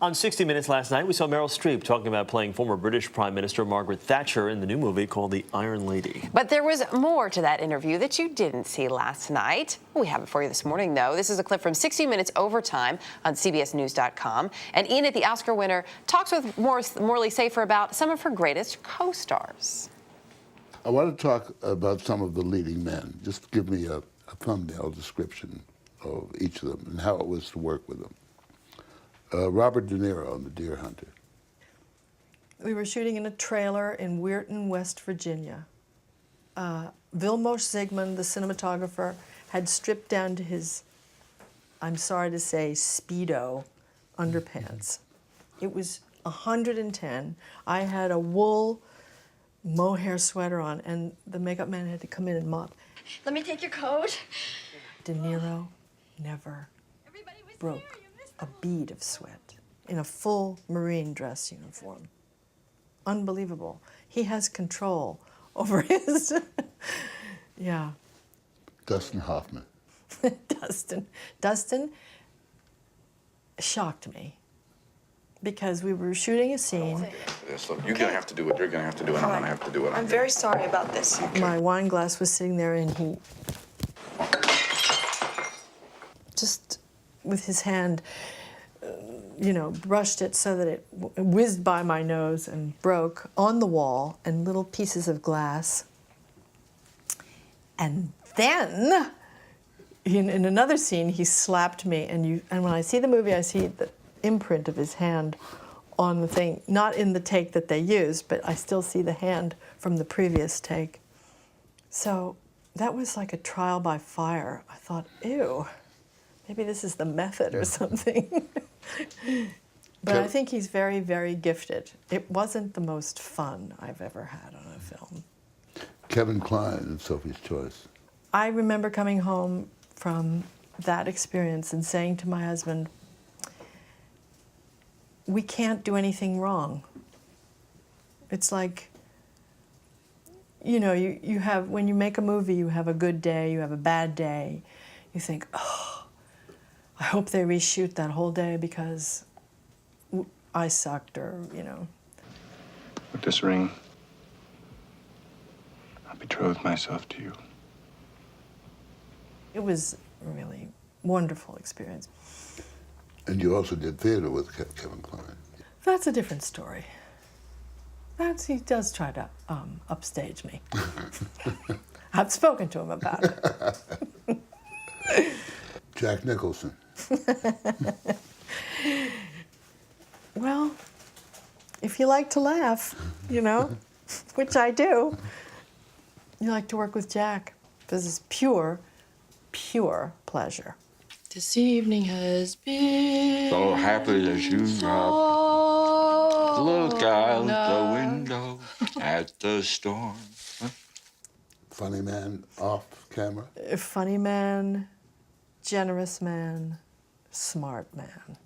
On 60 Minutes last night, we saw Meryl Streep talking about playing former British Prime Minister Margaret Thatcher in the new movie called The Iron Lady. But there was more to that interview that you didn't see last night. We have it for you this morning, though. This is a clip from 60 Minutes Overtime on CBSNews.com. And Enid, the Oscar winner, talks with Morley Safer about some of her greatest co-stars. I want to talk about some of the leading men. Just give me a thumbnail description of each of them and how it was to work with them. Robert De Niro on The Deer Hunter. We were shooting in a trailer in Weirton, West Virginia. Vilmos Zsigmond, the cinematographer, had stripped down to his, I'm sorry to say, Speedo underpants. It was 110. I had a wool mohair sweater on, and the makeup man had to come in and mop. Let me take your coat. De Niro never broke a bead of sweat in a full Marine dress uniform. Unbelievable. He has control over his, yeah. Dustin Hoffman. Dustin shocked me because we were shooting a scene. Yes, look, you're gonna have to do what you're gonna have to do, and I'm gonna have to do what I'm very sorry about this. My wine glass was sitting there, and he just with his hand, you know, brushed it so that it whizzed by my nose and broke on the wall, and little pieces of glass. And then, in another scene, he slapped me, and when I see the movie, I see the imprint of his hand on the thing, not in the take that they used, but I still see the hand from the previous take. So that was like a trial by fire. I thought, ew, maybe this is the method or something. But I think he's very, very gifted. It wasn't the most fun I've ever had on a film. Kevin Kline in Sophie's Choice. I remember coming home from that experience and saying to my husband, we can't do anything wrong. It's like, you know, you have, when you make a movie, you have a good day, you have a bad day. You think, oh, I hope they reshoot that whole day because I sucked, or, you know. With this ring, I betrothed myself to you. It was a really wonderful experience. And you also did theater with Kevin Kline. That's a different story. He does try to upstage me. I've spoken to him about it. Jack Nicholson. Well, if you like to laugh, you know, which I do, you like to work with Jack. This is pure, pure pleasure. This evening has been So happy as you so look out the window at the storm. Huh? Funny man off camera. A funny man, generous man, smart man.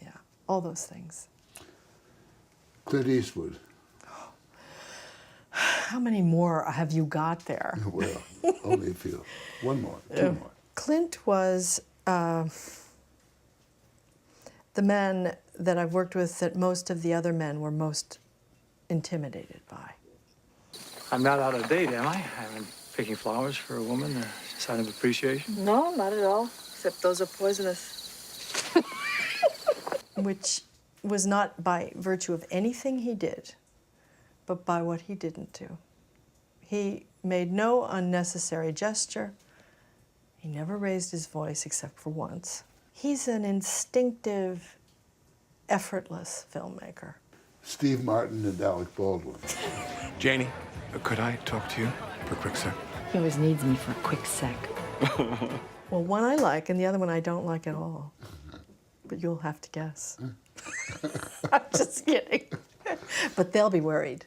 Yeah, all those things. Clint Eastwood. How many more have you got there? Well, only a few. One more, two more. Clint was the man that I've worked with that most of the other men were most intimidated by. I'm not out of date, am I? I've been picking flowers for a woman, a sign of appreciation. No, not at all. Except those are poisonous. Which was not by virtue of anything he did, but by what he didn't do. He made no unnecessary gesture. He never raised his voice except for once. He's an instinctive, effortless filmmaker. Steve Martin and Alec Baldwin. Janie, could I talk to you for a quick sec? He always needs me for a quick sec. Well, one I like and the other one I don't like at all. But you'll have to guess. I'm just kidding. But they'll be worried.